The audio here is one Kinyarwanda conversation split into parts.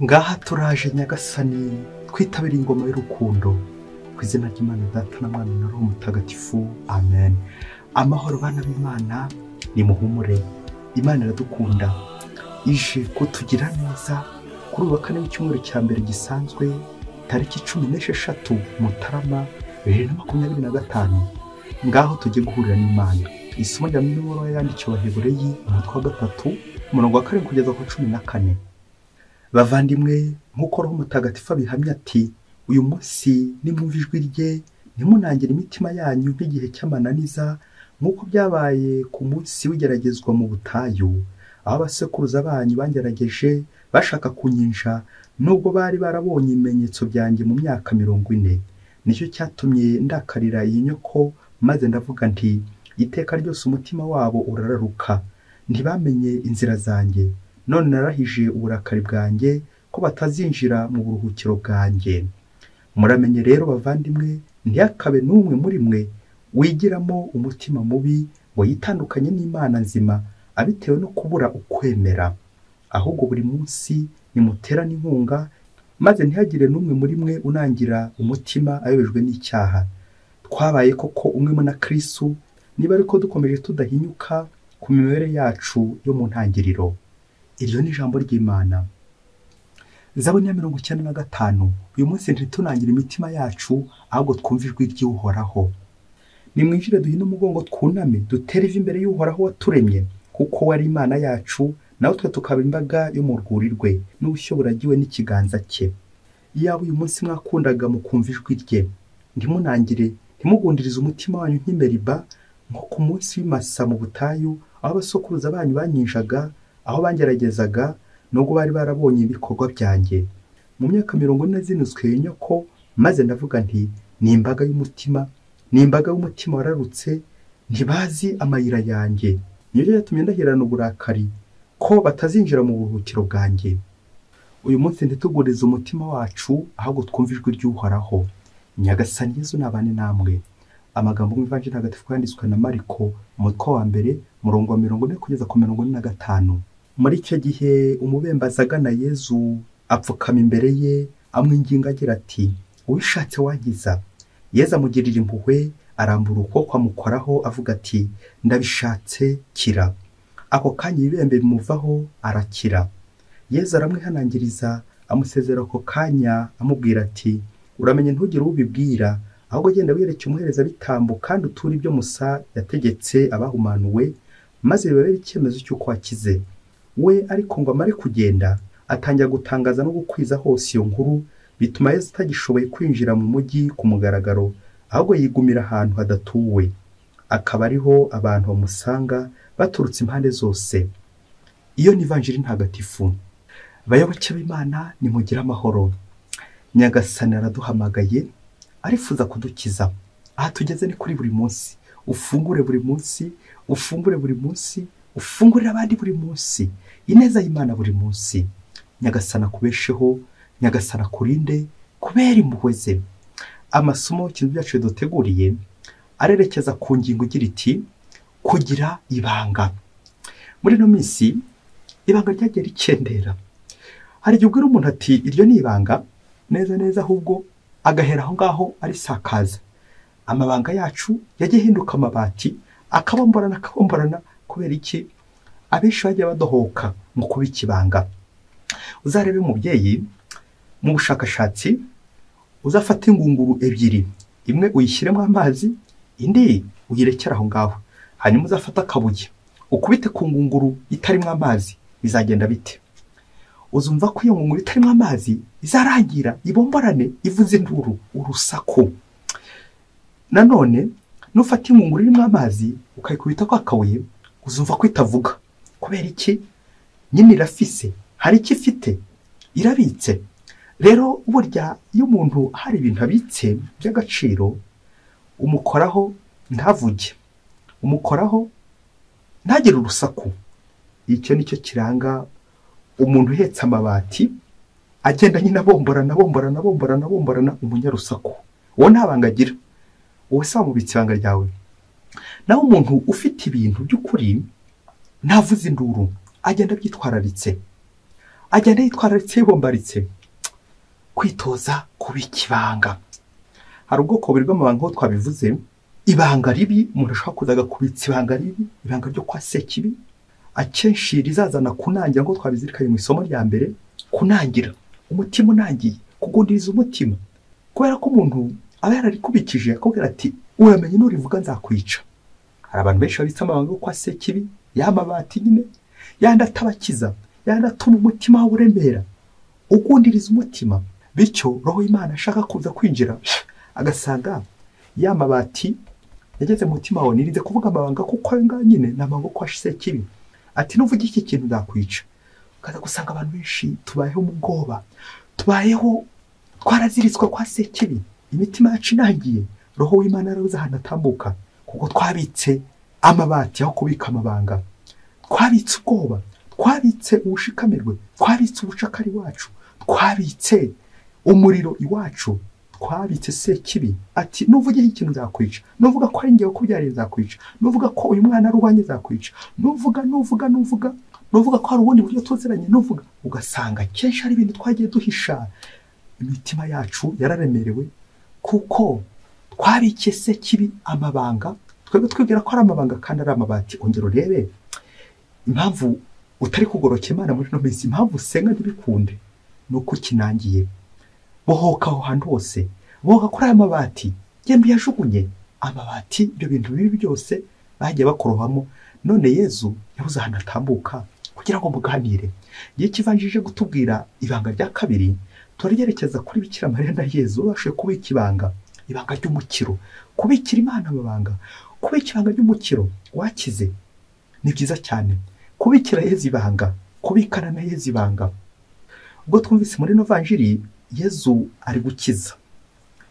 ngaha turaje nyagasani twitabira ingoma y'urukundo ku izina ry'Imana Data na Mwana na Roho Mutagatifu, amen. Amahoro bana b'Imana, nimuhumure, Imana iradukunda, ije kutugira neza kuri uwa kane w'icyumweru cya mbere gisanzwe tariki 16 Mutarama 2025. Ngaho tugiye guhurira n'Imana. Isomo rya Bibiliya yandikiwe Abahebureyi umutwe wa 3 umurongo wa 7 kugeza ku 14. Bavandimwe, nk'uko Roho Mutagatifu abihamya ati, uyu munsi nimwumva ijwi rye ntimunangire imitima yanyu nk'igihe cy'amananiza, nk'uko byabaye ku munsi w'igeragezwa mu butayu, aho abasekuruza banyu bangerageje bashaka kunyinja, nubwo bari barabonye ibimenyetso byanjye mu myaka 40. Nicyo cyatumye ndakarira iyi nyoko, maze ndavuga nti, iteka ryose umutima wabo urararuka, ntibamenye inzira zanjye. None narahije uburakari bwanjye ko batazinjira mu buruhukiro bwanjye. Muramenye rero bavandimwe, ntiyakabe n'umwe muri mwe wigiramo umutima mubi ngo yitandukanye n'Imana nzima abitewe no kubura ukwemera. Ahubwo buri munsi nimuterane inkunga, maze ntihagire n'umwe muri mwe unangira umutima ayobejwe n'icyaha. Twabaye koko umwe na Kristo, niba ariko dukomeje tudahinyuka ku mibereho yacu yo mu ntangiriro. Iryo ni ijambo ry'Imana. Zaburi ya 95. Uyu munsi ntitunangire imitima yacu, ahubwo twumva ijwi ry'Uhoraho. Nimwinjire duhine umugongo twuname, dutere ivi imbere y'Uhoraho waturemye, kuko wari Imana yacu, nawe twe tukaba imbaga yo mu rwuri rwe, n'ubushyoburagiwe n'ikiganza cye. Iyaba uyu munsi mwakundaga mu kumva ijwi rye, ntimunangire, ntimugundirize umutima wanyu nk'imeriba, nko ku munsi w'imasa mu butayu, aho abasokuruza banyu banyinjaga, aho bangeragezaga, nubwo bari barabonye ibikorwa byanjye. Mu myaka 40 zinutswe nyoko, maze ndavuga nti, ni imbaga y'umutima wararutse, ntibazi amayira yanjye. Niyo yatumye ndahirana uburakari ko batazinjira mu buruhukiro bwanjye. Uyu munsi ntitugurize umutima wacu, ahubwo twumva ijwi ry'Uhoraho. Nyagasani Yesu nabane namwe. Amagambo mu Ivanjili ntagatifu yanditswe na Mariko umutwe wa 2 umurongo wa 40 kugeza ku 45. Muri icyo gihe umubembaza agana Yesu apfukama imbere ye, amwinginga agira ati, uwishatse wankiza. Yesu amugirira impuhwe, arambura ukuboko amukoraho avuga ati, ndabishatse, kira. Ako kanya ibibembe bimuvaho, arakira. Yesu aramwihanangiriza, amusezera ako kanya amubwira ati, uramenye ntugire ubibwira, ahubwo genda wireke umuherezabitambo kandi uture ibyo Musa yategetse abahumanuwe, maze bibabere icyemezo cy'uko wakize. We ariko ngo amare kugenda, atangira gutangaza no gukwiza hose iyo nkuru, bituma Yesu atagishoboye kwinjira mu mujyi ku mugaragaro, ahubwo yigumira ahantu hadatuwe. Akaba ariho abantu bamusanga baturutse impande zose. Iyo ni Ivanjili ntagatifu. Bayoboke b'Imana, nimugire amahoro. Nyagasani araduhamagaye, arifuza kudukiza. Aha tugeze ni kuri buri munsi. Ufungure buri munsi, ufungure buri munsi, ufungurira abandi buri munsi. Ineza y'Imana buri munsi. Nyagasana kubesheho, Nyagasana kurinde, kubera impuhwe ze. Amasomo y'ikintu byacu duteguriye arerekeza ku ngingo igira iti, kugira ibanga. Muri no minsi, ibanga ryagiye rikendera. Hari igihe ubwira umuntu ati, iryo ni ibanga, neza ahubwo agahera aho ngaho arisakaza. Amabanga yacu yagiye hinduka amabati, akabomborana kubera iki? Abenshi bagiye badohoka mu kuba ikibanga. Uzarebe umubyeyi mu bushakashatsi, uzafata ingunguru ebyiri, imwe uyishyiremo amazi, indi uyirekera aho ngaho. Hanyuma uzafata akabuye, ukubite ku ngunguru itarimo amazi, bizagenda bite? Uzumva ko iyo ngunguru itarimo amazi izarangira ibomborane, ivuze induru, urusaku. Nanone nufata ingunguru irimo amazi ukayikubita kwa kabuye, uzumva ko itavuga. Kubera iki? Nyine irafise, hari icyo ifite, irabitse. Rero burya iyo umuntu hari ibintu abitse by'agaciro, umukoraho ntavuge, umukoraho ntagire urusaku. Icyo nicyo kiranga umuntu uhetse amabati, agenda nyine abomborana umunyarusaku. Uwo nta banga agira, uwo se wamubitse ibanga ryawe. Naho umuntu ufite ibintu by'ukuri ntavuze induru, agenda byitwararitse. agenda yitwararitse yibombaritse kwitoza kubika ibanga. Hari ubwoko bubiri bw'amabanga aho twabivuze. Ibanga ribi, umuntu ashobora kuza agakubitsa ibanga ribi, ibanga ryo kwa Sekibi, akenshi rizazana kunangira ngo twabizirikanye mu isomo rya mbere. Kunangira, umutima unangiye, kugundiriza umutima, kubera ko umuntu aba yararikubikije akubwira ati uramenye nurivuga nzakwica. Hari abantu benshi babitsa amabanga yo kwa Sekibi, y'amabati nyine, yandi atabakiza, yandi atuma umutima wawe uremera, ugundiriza umutima, bityo roho y'Imana ashaka kuza kwinjira agasanga ya mabati yageze mu mutima wawe. Nirinze kuvuga amabanga kuko ayo ngayo nyine ni amabanga kwa Sekibi, ati nuvuga iki kintu nzakwica. Ukaza gusanga abantu benshi tubayeho mu bwoba, tubayeho twaraziritswe kwa Sekibi, imitima yacu inangiye, roho w'Imana arabuze ahantu atambuka kuko twabitse amabati aho kubika amabanga, twabitse ubwoba, twabitse ubushikamirwe, twabitse ubucakari wacu, twabitse umuriro iwacu, twabitse Sekibi. Ati nuvuga iki kintu nzakwica, nuvuga ko ari ngewe kubyarira nzakwica, nuvuga ko uyu mwana ari uwanjye nzakwica, nuvuga ko hari ubundi buryo tuziranye, nuvuga. Ugasanga kenshi hari ibintu twagiye duhisha. Imitima yacu yararemerewe kuko twabikiye Sekibi amabanga, twebwe twibwira ko ari amabanga kandi ari amabati. Ongera urebe impamvu utari kugoroka Imana muri no minsi, impamvu usenga ntibikunde, nuko kinangiye. Bohoka aho hantu hose, bohoka kuri aya mabati, yembi yajugunye amabati. Ibyo bintu bibi byose bagiye bakorohamo, none Yezu yabuze ahantu atambuka kugira ngo muganire. Igihe kivanjije gutubwira ibanga rya kabiri, turigerekeza kuri Bikira Mariya na Yezu bashoboye kubika ibanga ry'umukiro, kubikira Imana amabanga, kubika ibanga ry'umukiro wakize. Ni byiza cyane kubikira Yezu ibanga, kubikana na Yezu ibanga. Ubwo twumvise muri Novanjiri Yezu ari gukiza,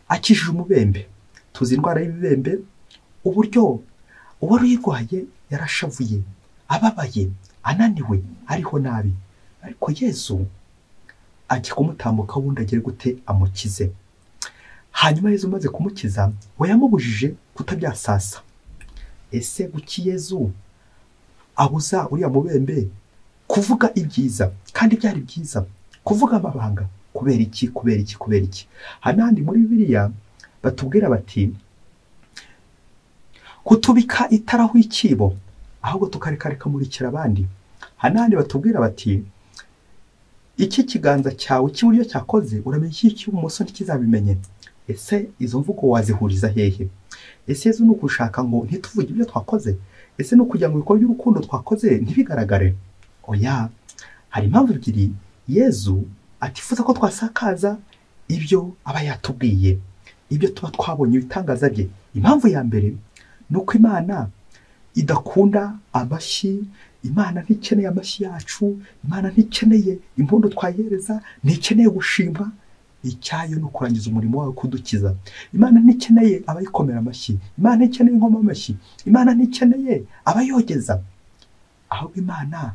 akijije umubembe. Tuzi indwara y'ibibembe, uburyo uwari uyirwaye yarashavuye, ababaye, ananiwe, ariho nabi, ariko Yezu ajya kumutambuka wundi agere gute amukize. Hanyuma Yezu maze kumukiza, we yamubujije kutabyasasa. Ese guki Yezu abuza uriya mubembe kuvuga ibyiza kandi byari byiza, kuvuga amabanga? Kubera iki? Hanandi muri Bibiliya batubwira bati kutubika itaraho ikibo, ahubwo tukareka rikamurikira abandi. Hanandi batubwira bati iki kiganza cyawe cy'iburyo cyakoze, uramenye iki cy'ibumoso ntikizabimenye. Ese izo mvugo wazihuriza hehe? Ese Yezu nuko ushaka ngo ntituvuge ibyo twakoze? Ese no kugira ngo ibikorwa by'urukundo twakoze ntibigaragare? Oya, hari impamvu ebyiri Yezu atifuza ko twasakaza ibyo aba yatubwiye, ibyo tuba twabonye ibitangaza bye. Impamvu ya mbere nuko Imana idakunda amashyi. Imana ntikeneye amashyi yacu, Imana ntikeneye impundu twayihereza, ntikeneye gushimwa. Icyayo ni ukurangiza umurimo wawe kudukiza. Imana ntikeneye abayikomera amashyi, Imana ntikeneye ingoma amashyi, Imana ntikeneye abayogeza, ahubwo Imana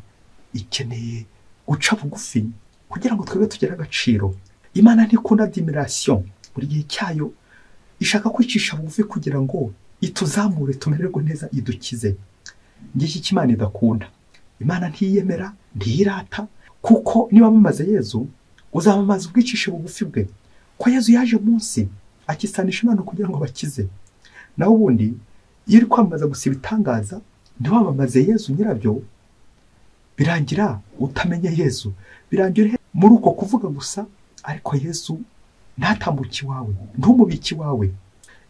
ikeneye guca bugufi kugira ngo twebwe tugire agaciro. Imana ntikunda admiration, buri gihe cyayo ishaka kwicisha bugufi kugira ngo ituzamure tumererwe neza, idukize. Ngiki cy'Imana idakunda. Imana ntiyemera, ntiyirata, kuko niba mumaze Yezu uzamamaza ubwicishe bugufi bwe, ko Yezu yaje munsi akisanisha Imana kugira ngo bakize. Naho ubundi iyo uri kwamamaza gusa ibitangaza ntiwamamaze Yezu nyirabyo, birangira utamenye Yezu, birangira muri uko kuvuga gusa, ariko Yezu ntatambuki wawe, ntumubiki wawe.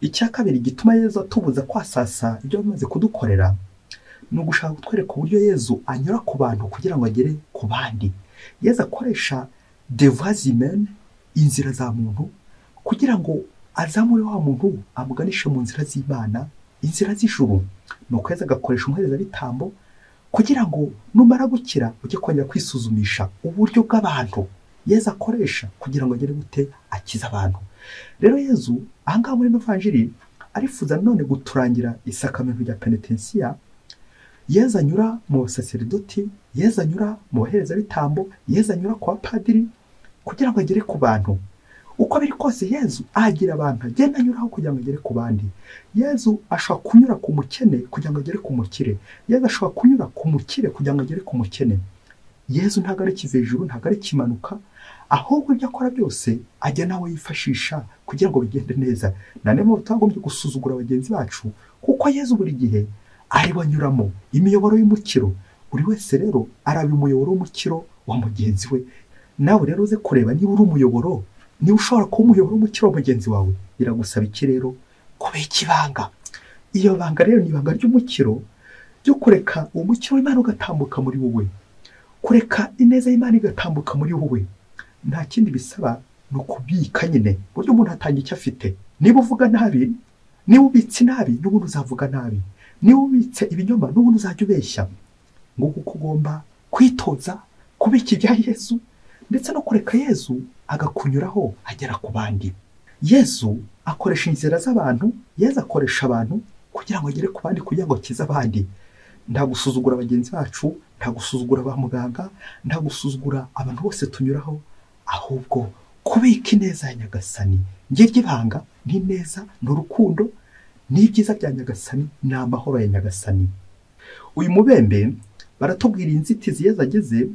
Icya kabiri gituma Yezu atubuza kwasasa ibyo bamaze kudukorera, ni ugushaka kutwereka uburyo Yezu anyura ku bantu kugira ngo agere ku bandi. Yezu akoresha des voies humaines, inzira za muntu, kugira ngo azamure wa muntu amuganishe mu nzira z'Imana, inzira z'ijuru. Nuko Yezu agakoresha umuherezabitambo kugira ngo numara gukira ujye kongera kwisuzumisha uburyo bw'abantu Yezu akoresha kugira ngo agere gute akiza abantu. Rero Yezu ahangaha muri Novanjiri arifuza none guturangira isakamento rya penetensiya. Yezu anyura mu basaserdoti, Yezu anyura mu baherezabitambo, Yezu anyura ku bapadiri kugira ngo agere ku bantu. Uko biri kose Yezu agira abantu agenda anyuraho kugira ngo agere ku bandi. Yezu ashobora kunyura ku mukene kugira ngo agere ku mukire, Yezu ashobora kunyura ku mukire kugira ngo agere ku mukene. Yezu ntabwo ari kiva hejuru, ntabwo ari kimanuka, ahubwo ibyo akora byose ajya nawe yifashisha kugira ngo bigende neza. Na none tutagombye gusuzugura bagenzi bacu, kuko Yezu buri gihe ari banyuramo imiyoboro y'umukiro. Buri wese rero araba umuyoboro w'umukiro wa mugenzi we. Nawe rero uze kureba niba uri umuyoboro, niba ushobora kuba umuyoboro w'umukiro wa mugenzi wawe, biragusaba iki rero? Kubeka ibanga. Iyo banga rero ni ibanga ry'umukiro, ryo kureka umukiro w'Imana ugatambuka muri wowe, kureka ineza y'Imana igatambuka muri wowe. Nta kindi bisaba, ni ukubika nyine, buryo umuntu atanga icyo afite. Niba uvuga nabi, niba ubitse nabi, n'ubundi uzavuga nabi. Niba ubitse ibinyoma, n'ubundi uzajya ubeshya. Nguko uko ugomba kwitoza kubika ibya Yezu, ndetse no kureka Yezu agakunyuraho agera ku bandi. Yezu akoresha inzira z'abantu, Yezu akoresha abantu kugira ngo agere ku bandi, kugira ngo akize abandi. Nta gusuzugura bagenzi bacu, nta gusuzugura ba muganga, nta gusuzugura abantu bose tunyuraho, ahubwo kubika ineza ya Nyagasani. Ngiryo ibanga, ni neza, ni urukundo, ni ibyiza bya Nyagasani, ni amahoro ya Nyagasani. Uyu mubembe baratubwira inzitizi Yezu ageze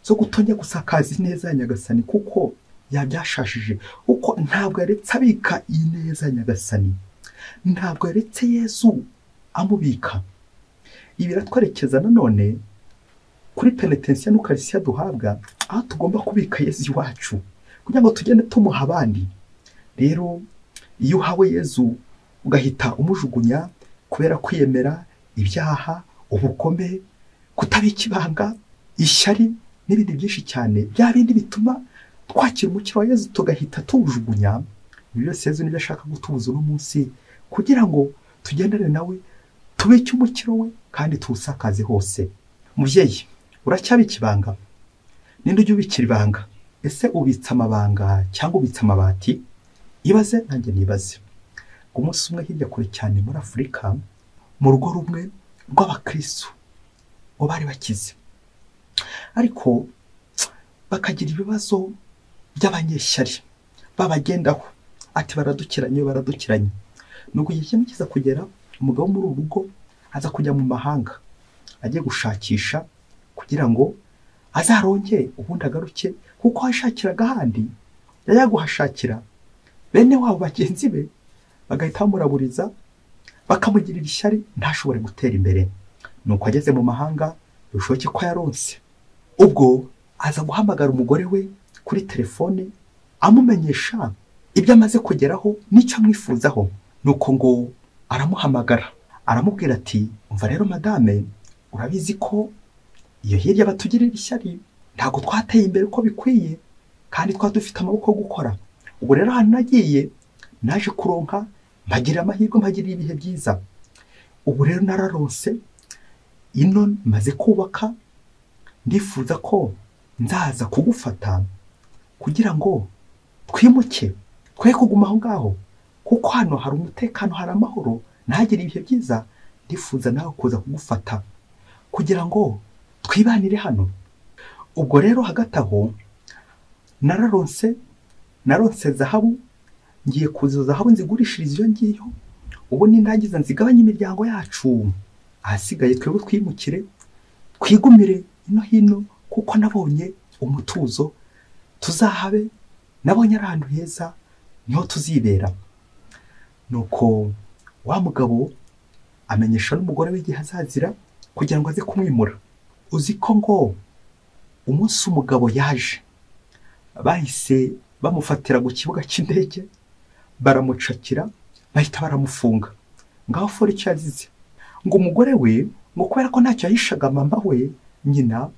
zo gutonya gusakaza ineza ya Nyagasani, kuko yabyashashije, kuko ntabwo yaretse abika ineza ya Nyagasani, ntabwo yaretse Yezu amubika. Ibi biratwerekeza nanone kuri penetensiya n'ukarisiya duhabwa, aho tugomba kubika Yezu iwacu kugira ngo tugende tumuha abandi. Rero iyo uhawe Yezu ugahita umujugunya kubera kwiyemera, ibyaha, ubukome, kutabika ibanga, ishyari n'ibindi byinshi cyane, bya bindi bituma twakira umukiro wa Yezu tugahita tuwujugunya, ibi byose Yezu nibyo ashaka gutubuza uno munsi, kugira ngo tugendane nawe, tubike umukiro we kandi tuwusakaze hose. Mubyeyi, uracyabika ibanga? Ninde ujya ubikira ibanga? Ese ubitsa amabanga cyangwa ubitsa amabati? Ibaze nanjye nibaze. Umunsi umwe hirya kure cyane muri Afurika, mu rugo rumwe rw'abakristo bo bari bakize, ariko bakagira ibibazo by'abanyeshyari babagendaho, ati baradukiranye. Nuko igihe kimwe kiza kugera, umugabo muri uru rugo aza kujya mu mahanga, agiye gushakisha kugira ngo azaronke ubundi agaruke, kuko hashakiraga ahandi yajya guhashakira bene wabo bagenzi be bagahita bamuraburiza, bakamugirira ishyari, ntashobore gutera imbere. Nuko ageze mu mahanga, bishoboke ko yaronse. Ubwo aza guhamagara umugore we kuri telefone, amumenyesha ibyo amaze kugeraho n'icyo amwifuzaho. Nuko ngo aramuhamagara, aramubwira ati, umva rero madame, urabizi ko iyo hirya batugirira ishyari, ntabwo twateye imbere uko bikwiye, kandi twari dufite amaboko yo gukora. Ubwo rero hano nagiye, naje kuronka, mpagira amahirwe, mpagira ibihe byiza. Ubu rero nararonse, ino maze kubaka, ndifuza ko nzaza kugufata kugira ngo twimuke, twe kuguma aho ngaho, kuko hano hari umutekano, hari amahoro, ntagire ibihe byiza. Ndifuza nawe kuza kugufata kugira ngo twibanire hano. Ubwo rero hagati aho naronse zahabu, ngiye kuza zahabu nzigurishiriza iyo ngiyo, ubu nindangiza nzigabanya imiryango yacu, ahasigaye twebwe twimukire, twigumire ino hino, kuko nabonye umutuzo, tuzahabe, nabonye ari ahantu heza, niho tuzibera. Nuko wa mugabo amenyesha n'umugore w'igihe azazira kugira ngo aze kumwimura. Uzi ko ngo umunsi umugabo yaje, bahise bamufatira ku kibuga cy'indege, baramucakira, bahita baramufunga. Ngaho fora icyo yazize, ngo umugore we, ngo kubera ko ntacyo yahishaga mama we, nyina,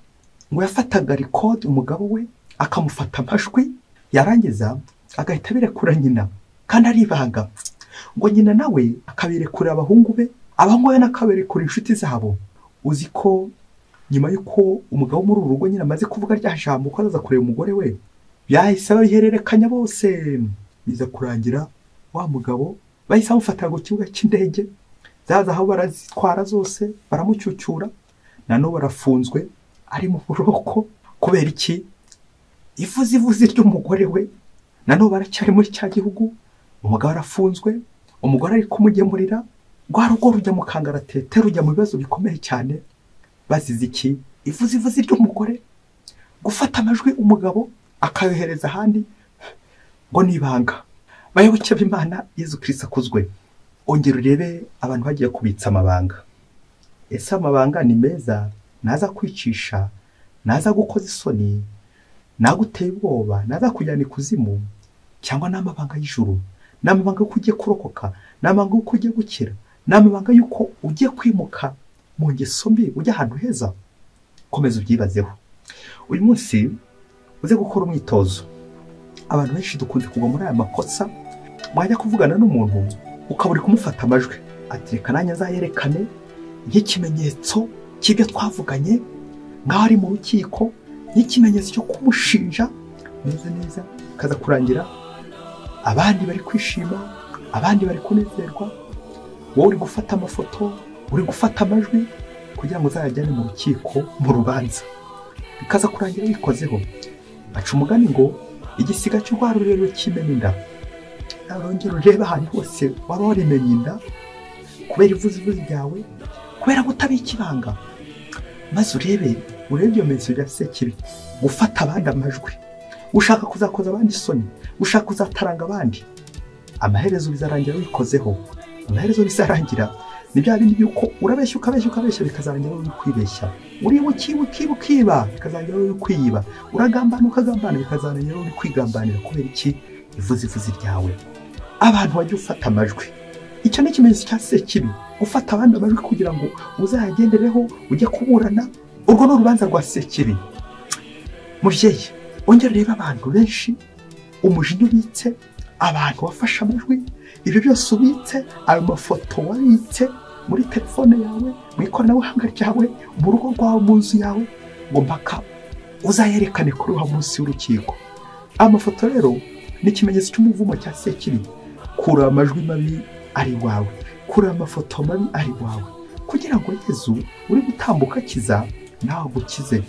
ngo yafataga record umugabo we, akamufata amajwi, yarangiza agahita abirekura nyina, kandi ari ibanga. Ngo nyina nawe akabirekura abahungu be, abahungu be nakabirekura inshuti zabo. Uzi ko nyuma yuko umugabo muri uru rugo nyina amaze kuvuga rya jambo ko aza kureba umugore we, byahise babihererekanya bose, biza kurangira wa mugabo bahise bamufatira ku kibuga cy'indege, zaza aho barazitwara zose, baramucyucyura, nanone barafunzwe ari mu buroko. Kubera iki? Ivuzi ry'umugore we, nanone baracyari muri cya gihugu, umugabo arafunzwe, umugore ari kumugemurira, rwa rugo rujya mu kangaratete, rujya mu bibazo bikomeye cyane. Bazize iki? Ivuzi ry'umugore. gufata amajwi umugabo akayohereza ahandi ngo nibanga. Bayoboke b'Imana, Yezu Kristo akuzwe. Ongera urebe abantu bagiye kubitsa amabanga. Ese amabanga ni meza? Naza kwicisha, naza gukoza isoni, naguteye ubwoba, naza kujyana ikuzimu, cyangwa n'amabanga y'ijuru, n'amabanga y'uko ugiye kurokoka, n'amabanga y'uko ugiye gukira, n'amabanga y'uko ugiye kwimuka mu ngeso mbi ujya ahantu heza? Komeza ubyibazeho. Uyu munsi uze gukora umwitozo. Abantu benshi dukunze kugwa muri aya makosa, mwajya kuvugana n'umuntu ukaburi kumufata amajwi, ati reka nanjye nzayerekane nk'ikimenyetso cy'ibyo twavuganye, ngaho ari mu rukiko, nk'ikimenyetso cyo kumushinja neza neza, kaza kurangira abandi bari kwishima, abandi bari kunezerwa, wowe uri gufata amafoto, uri gufata amajwi kugira ngo uzayajyane mu rukiko mu rubanza, bikaza kurangira wikozeho. Baca umugani ngo igisiga cy'urwara rurerure kimena inda. Arongera urebe ahantu hose waba warimenye inda kubera ivuzi ryawe, kubera kutabika ibanga, maze urebe iyo mensi ya sekibi, gufata abandi amajwi, ushaka kuzakoza abandi isoni, ushaka kuzataranga abandi. Amaherezo bizarangira wikozeho. Amaherezo bizarangira ni bya bindi by'uko urabeshya ukabeshya bikazarangira uri kwibeshya, uri ukiba bikazarangira uri kwiyiba, uragambana ukagambana bikazarangira uri kwigambanira. Kubera iki? Ivuzi ryawe. Abantu bajya ufata amajwi, icyo ni ikimenyetso cya sekibi, ufata abandi amajwi kugira ngo uzayagendereho ujye kuburana. Urwo ni urubanza rwa sekibi. Mubyeyi, ongera urebe abantu benshi umujinya ubitse, abantu wafashe amajwi, ibyo byose ubitse, ayo mafoto wabitse muri telefone yawe, mu ikoranabuhanga ryawe, mu rugo rwawe, mu nzu yawe, ngo mpaka uzayerekane kuri uwo munsi w'urukiko. Amafoto rero ni ikimenyetso cy'umuvumo cya sekibi. Kura amajwi mabi ari wawe, kura amafoto mabi ari wawe, kugira ngo Yezu uri gutambuka akiza nawe gukize.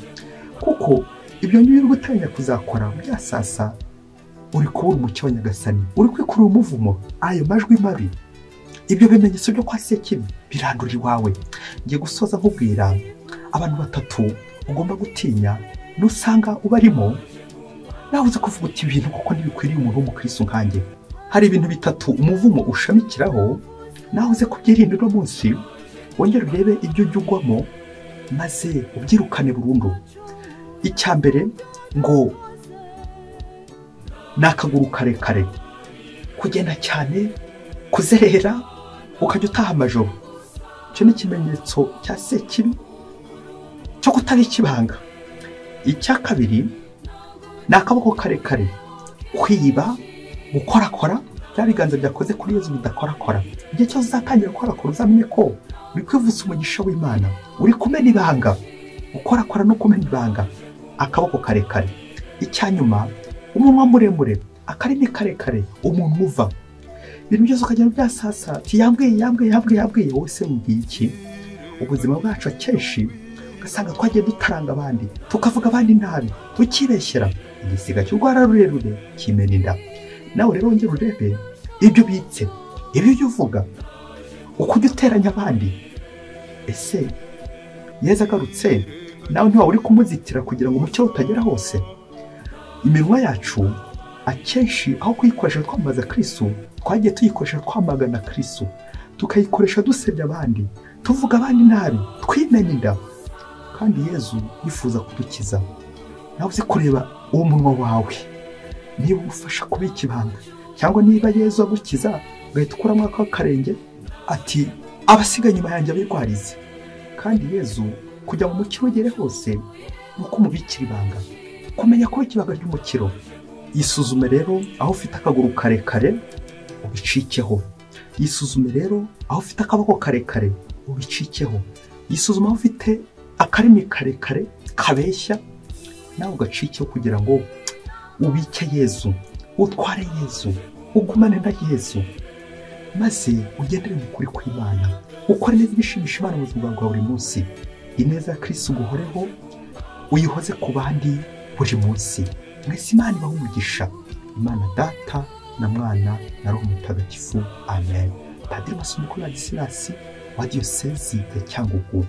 Kuko ibyo uri guteganya kuzakora byasasa, uri kubura umucyo wa Nyagasani, uri kwikurura umuvumo. Ayo majwi mabi, ibyo bimenyetso byo kwa sekibi birandura iwawe. Ngiye gusoza nkubwira abantu batatu ugomba gutinya, nusanga ubarimo nawe uzi kuvuga uti ibintu kuko ntibikwiriye umuntu w'umukristo nkanjye. Hari ibintu bitatu umuvumo ushamikiraho, nawe uze kubyirinda uno munsi. Wongere urebe ibyo ujya ugwamo, maze ubyirukane burundu. Icya mbere ngo ni akaguru karekare, kugenda cyane, kuzerera, ukajya utaha amajoro. Icyo ni ikimenyetso cya sekibi cyo kutabika ibanga. Icya kabiri ni akaboko karekare, kwiba, gukorakora, bya biganza byakoze kuri Yezu bidakorakora. Igihe cyose uzatangira gukorakora uzamenye ko uri kwivutsa umugisha w'Imana, uri kumena ibanga. Gukorakora no kumena ibanga, akaboko karekare. Icya nyuma, umunwa muremure, akarimi karekare, umuntu uva. Ibintu byose ukagenda byasasa, ati yambwiye, wowe se wumviye iki? Ubuzima bwacu akenshi ugasanga twagiye dutaranga abandi, tukavuga abandi nabi, tukibeshyera. Igisiga cy'urwara rurerure kimena inda. Nawe rero wongera urebe ibyo bitse, ibyo uvuga, uko ujya uteranya abandi. Ese Yezu agarutse nawe ntiwaba uri kumuzitira kugira ngo umucyo utagera hose? Iminwa yacu akenshi aho kuyikoresha twamamaza Kristo, twagiye tuyikoresha twamagana Kristo, tukayikoresha dusebya abandi, tuvuga abandi nabi, twimena inda. Kandi Yezu yifuza kudukiza. Nawe uzi kureba uwo munwa wawe, niba ugufasha kubika ibanga, cyangwa niba Yezu agukiza ugahita ukuramo akarenge, ati abasiga nyuma yanjye abirwarize. Kandi Yezu kujya mu mukiro ugere hose nuko umubikira ibanga, kumenya ko ibanga ry'umukiro. Yisuzume rero aho ufite akaguru karekare ubicikeho. Yisuzume rero aho ufite akaboko karekare ubicikeho. Yisuzume aho ufite akarimi karekare kabeshya, nawe ugacikeho kugira ngo ubike Yezu, utware Yezu, ugumane na Yezu, maze ugendere mu kuri kw'Imana, ukore neza ibishimisha Imana mu buzima bwa buri munsi. Ineza ya Kristo uguhoreho, uyihoze ku bandi buri munsi. Mwese Imana ibahe umugisha. Imana Data na Mwana na Roho Mutagatifu. Amen. Padiri Masumbuko Ladislas wa Diyosezi ya Cyangugu.